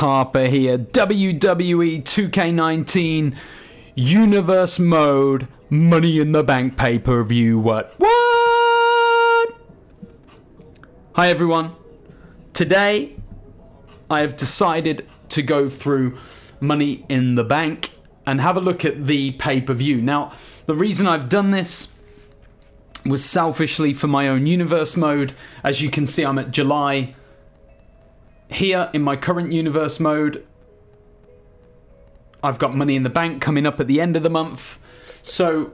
Harper here. WWE 2k19 Universe Mode Money in the Bank pay-per-view. What? Hi everyone. Today I have decided to go through Money in the Bank and have a look at the pay-per-view. Now, the reason I've done this was selfishly for my own universe mode. As you can see, I'm at July. Here in my current universe mode, I've got Money in the Bank coming up at the end of the month. So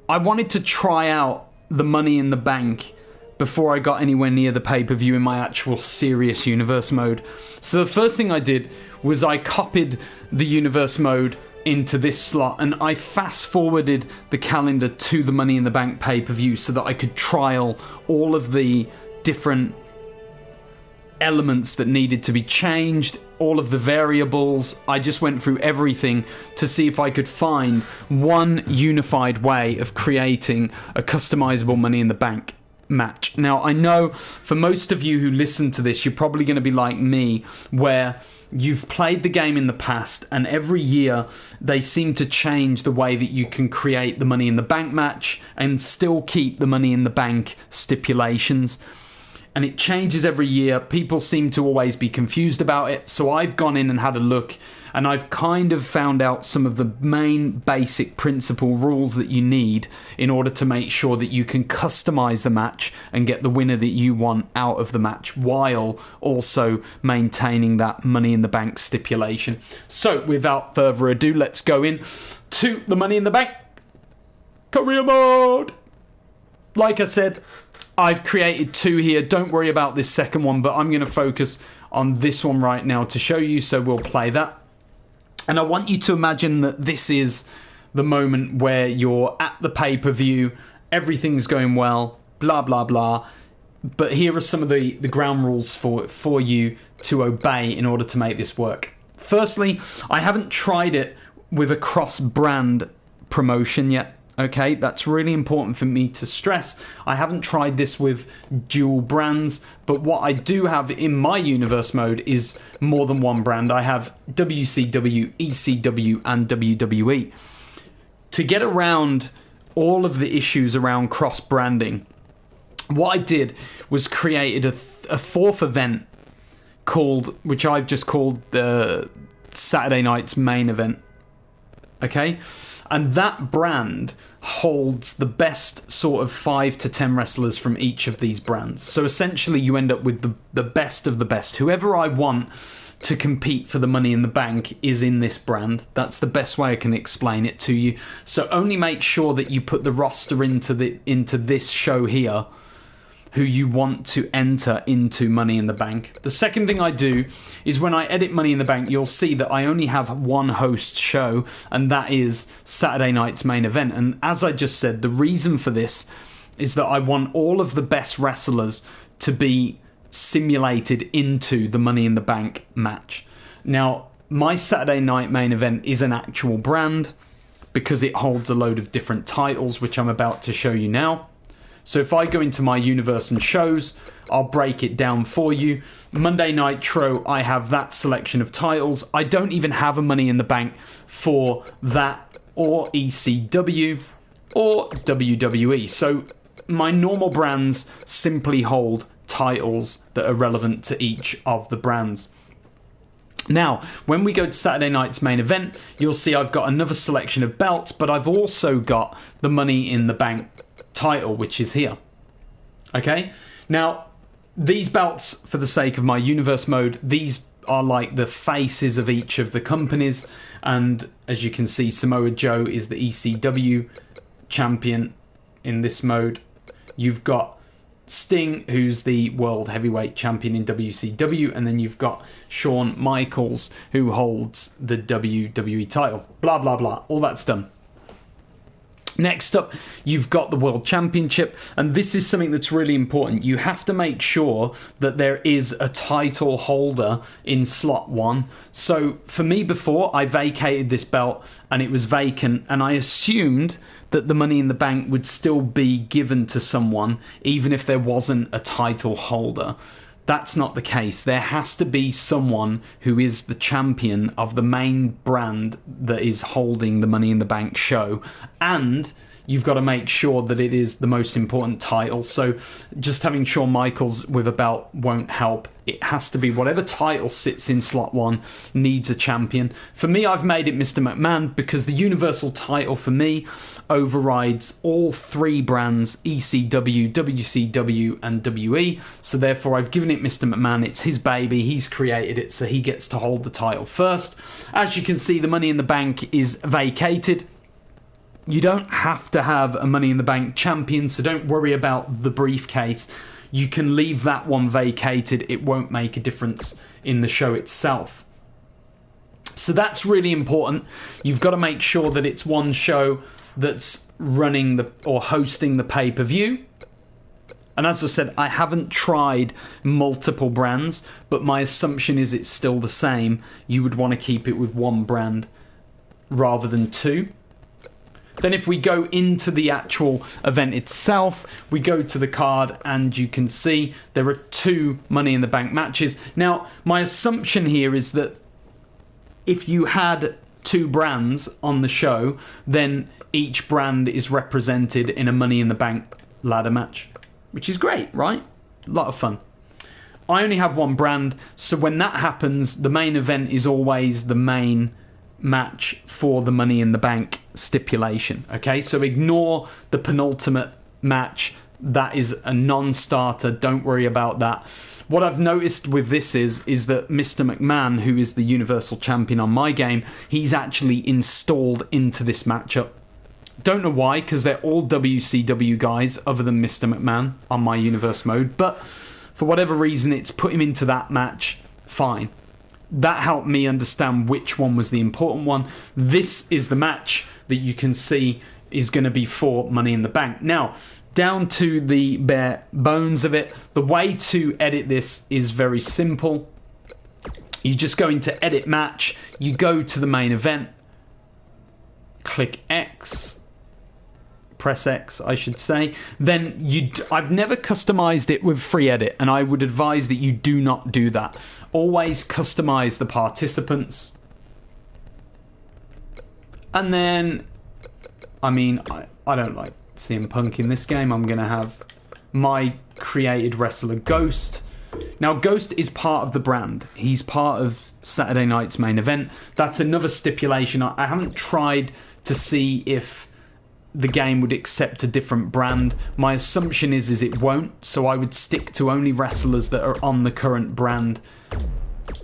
I wanted to try out the Money in the Bank before I got anywhere near the pay-per-view in my actual serious universe mode. So the first thing I did was I copied the universe mode into this slot and I fast forwarded the calendar to the Money in the Bank pay-per-view so that I could trial all of the different elements that needed to be changed, all of the variables. I just went through everything to see if I could find one unified way of creating a customizable Money in the Bank match. Now, I know for most of you who listen to this, you're probably going to be like me, where you've played the game in the past and every year they seem to change the way that you can create the Money in the Bank match and still keep the Money in the Bank stipulations. And it changes every year. People seem to always be confused about it. So I've gone in and had a look and I've kind of found out some of the main basic principle rules that you need in order to make sure that you can customize the match and get the winner that you want out of the match while also maintaining that Money in the Bank stipulation. So without further ado, let's go in to the Money in the Bank career mode. Like I said, I've created two here. Don't worry about this second one, but I'm going to focus on this one right now to show you, so we'll play that. And I want you to imagine that this is the moment where you're at the pay-per-view, everything's going well, blah, blah, blah. But here are some of the ground rules for you to obey in order to make this work. Firstly, I haven't tried it with a cross-brand promotion yet. Okay, that's really important for me to stress. I haven't tried this with dual brands, but what I do have in my universe mode is more than one brand. I have WCW, ECW, and WWE. To get around all of the issues around cross-branding, what I did was created a fourth event which I've just called the Saturday Night's Main Event. Okay? And that brand holds the best sort of 5 to 10 wrestlers from each of these brands. So essentially you end up with the best of the best. Whoever I want to compete for the Money in the Bank is in this brand. That's the best way I can explain it to you. So only make sure that you put the roster into this show here who you want to enter into Money in the Bank. The second thing I do is when I edit Money in the Bank, you'll see that I only have one host show, and that is Saturday Night's Main Event. And as I just said, the reason for this is that I want all of the best wrestlers to be simulated into the Money in the Bank match. Now, my Saturday Night Main Event is an actual brand because it holds a load of different titles, which I'm about to show you now. So if I go into my universe and shows, I'll break it down for you. Monday Nitro, I have that selection of titles. I don't even have a Money in the Bank for that or ECW or WWE. So my normal brands simply hold titles that are relevant to each of the brands. Now, when we go to Saturday Night's Main Event, you'll see I've got another selection of belts, but I've also got the Money in the Bank title, which is here. Okay, now these belts, for the sake of my universe mode, these are like the faces of each of the companies, and as you can see, Samoa Joe is the ECW champion in this mode. You've got Sting, who's the World Heavyweight Champion in WCW, and then you've got Shawn Michaels, who holds the WWE title. Blah, blah, blah. All that's done. Next up, you've got the World Championship, and this is something that's really important. You have to make sure that there is a title holder in slot 1. So for me before, I vacated this belt and it was vacant, and I assumed that the Money in the Bank would still be given to someone even if there wasn't a title holder. That's not the case. There has to be someone who is the champion of the main brand that is holding the Money in the Bank show, and you've got to make sure that it is the most important title. So just having Shawn Michaels with a belt won't help. It has to be whatever title sits in slot 1 needs a champion. For me, I've made it Mr. McMahon because the Universal title for me overrides all 3 brands, ECW, WCW and WE. So therefore I've given it Mr. McMahon. It's his baby. He's created it, so he gets to hold the title first. As you can see, the Money in the Bank is vacated. You don't have to have a Money in the Bank champion, so don't worry about the briefcase. You can leave that one vacated. It won't make a difference in the show itself. So that's really important. You've got to make sure that it's one show that's running or hosting the pay-per-view. And as I said, I haven't tried multiple brands, but my assumption is it's still the same. You would want to keep it with one brand rather than 2. Then if we go into the actual event itself, we go to the card and you can see there are 2 Money in the Bank matches. Now, my assumption here is that if you had 2 brands on the show, then each brand is represented in a Money in the Bank ladder match, which is great, right? A lot of fun. I only have 1 brand, so when that happens, the main event is always the main match for the Money in the Bank stipulation. Okay, so ignore the penultimate match. That is a non-starter. Don't worry about that. What I've noticed with this is that Mr. McMahon, who is the Universal Champion on my game, he's actually installed into this matchup. Don't know why, because they're all WCW guys other than Mr. McMahon on my Universe mode, but for whatever reason it's put him into that match. Fine. That helped me understand which one was the important one. This is the match that you can see is going to be for Money in the Bank. Now, down to the bare bones of it, the way to edit this is very simple. You just go into Edit Match, you go to the main event, click X, press X, I should say. Then I've never customized it with free edit, and I would advise that you do not do that. Always customize the participants. And then, I mean, I don't like CM Punk in this game. I'm going to have my created wrestler Ghost. Now, Ghost is part of the brand. He's part of Saturday night's main event. That's another stipulation. I haven't tried to see if the game would accept a different brand. My assumption is it won't, so I would stick to only wrestlers that are on the current brand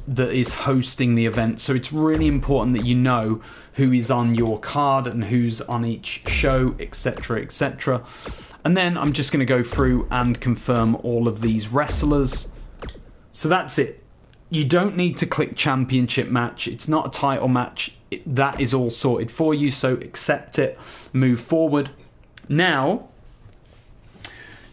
that is hosting the event. So it's really important that you know who is on your card and who's on each show, etc, etc. And then I'm just going to go through and confirm all of these wrestlers. So that's it. You don't need to click championship match. It's not a title match. That is all sorted for you, so accept it, move forward. Now,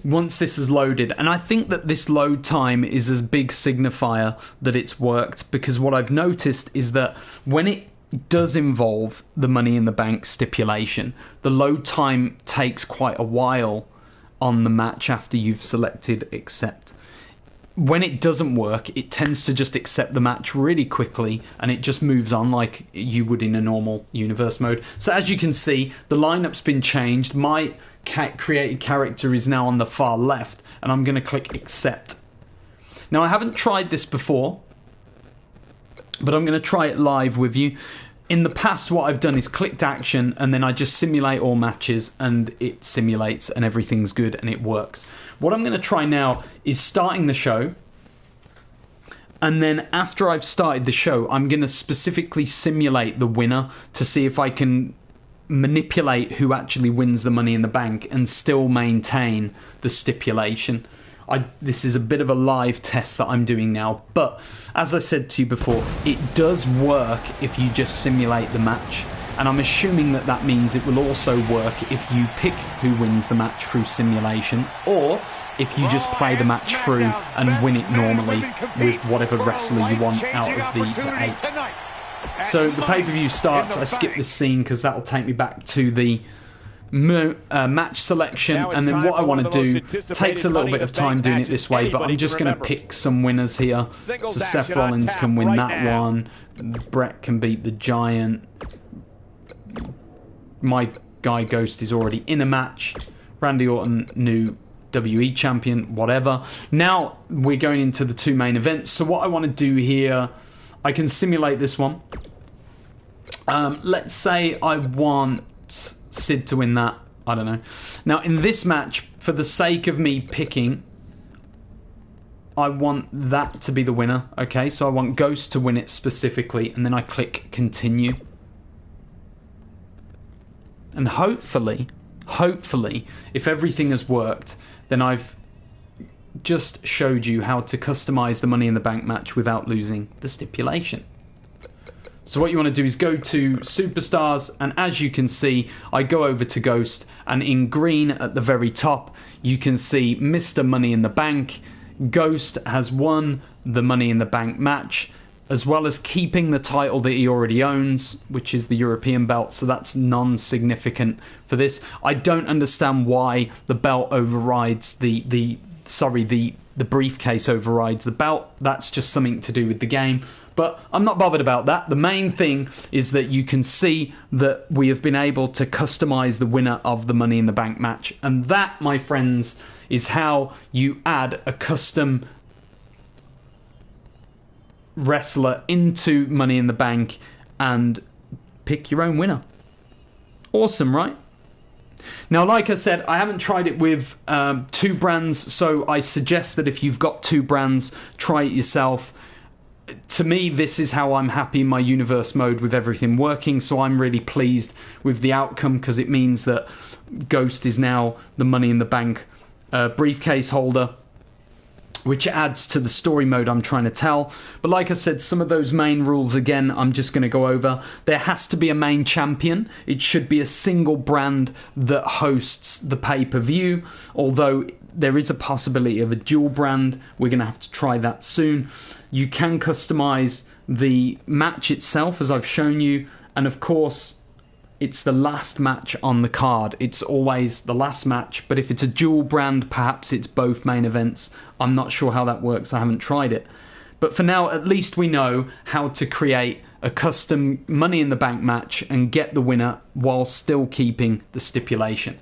once this is loaded, and I think that this load time is a big signifier that it's worked, because what I've noticed is that when it does involve the Money in the Bank stipulation, the load time takes quite a while on the match after you've selected accept. When it doesn't work, it tends to just accept the match really quickly and it just moves on like you would in a normal universe mode. So as you can see, the lineup's been changed. My created character is now on the far left and I'm going to click accept. Now, I haven't tried this before, but I'm going to try it live with you. In the past, what I've done is clicked action and then I just simulate all matches and it simulates and everything's good and it works. What I'm going to try now is starting the show, and then after I've started the show, I'm going to specifically simulate the winner to see if I can manipulate who actually wins the Money in the Bank and still maintain the stipulation. This is a bit of a live test that I'm doing now, but as I said to you before, it does work if you just simulate the match, and I'm assuming that that means it will also work if you pick who wins the match through simulation, or if you just play the match through and win it normally with whatever wrestler you want out of the 8. So the pay-per-view starts. I skip this scene because that'll take me back to the match selection, and then what I want to do takes a little bit of time doing it this way, but I'm just going to pick some winners here. So Seth Rollins can win that one, Brett can beat the Giant, my guy Ghost is already in a match, Randy Orton, new WWE champion, whatever. Now we're going into the 2 main events. So what I want to do here, I can simulate this one. Let's say I want Sid to win that. I don't know. Now in this match, for the sake of me picking, I want that to be the winner. Okay, so I want Ghost to win it specifically, and then I click continue. And hopefully, if everything has worked, then I've just showed you how to customize the Money in the Bank match without losing the stipulation. So what you want to do is go to Superstars, and as you can see, I go over to Ghost, and in green at the very top, you can see Mr. Money in the Bank. Ghost has won the Money in the Bank match, as well as keeping the title that he already owns, which is the European belt, so that's non-significant for this. I don't understand why the belt overrides the briefcase overrides the belt. That's just something to do with the game, but I'm not bothered about that. The main thing is that you can see that we have been able to customize the winner of the Money in the Bank match, and that, my friends, is how you add a custom wrestler into Money in the Bank and pick your own winner. Awesome, right? Now, like I said, I haven't tried it with 2 brands, so I suggest that if you've got 2 brands, try it yourself. To me, this is how I'm happy in my universe mode with everything working, so I'm really pleased with the outcome, because it means that Ghost is now the Money in the Bank briefcase holder, which adds to the story mode I'm trying to tell. But like I said, some of those main rules, again, I'm just going to go over. There has to be a main champion. It should be a single brand that hosts the pay-per-view, although there is a possibility of a dual brand. We're going to have to try that soon. You can customize the match itself, as I've shown you, and of course, it's the last match on the card. It's always the last match, but if it's a dual brand, perhaps it's both main events. I'm not sure how that works. I haven't tried it. But for now, at least we know how to create a custom Money in the Bank match and get the winner while still keeping the stipulation.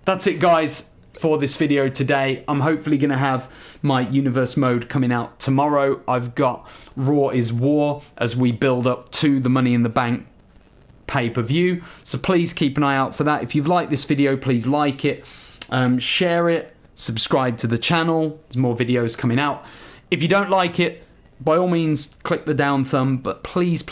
That's it, guys, for this video today. I'm hopefully going to have my universe mode coming out tomorrow. I've got Raw is War as we build up to the Money in the Bank pay-per-view, so please keep an eye out for that. If you've liked this video, please like it, share it, subscribe to the channel. There's more videos coming out. If you don't like it, by all means click the down thumb, but please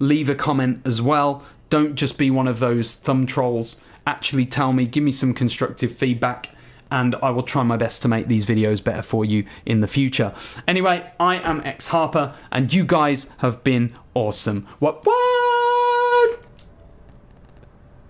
leave a comment as well. Don't just be one of those thumb trolls. Actually tell me, give me some constructive feedback, and I will try my best to make these videos better for you in the future. Anyway, I am X Harper, and you guys have been awesome. What?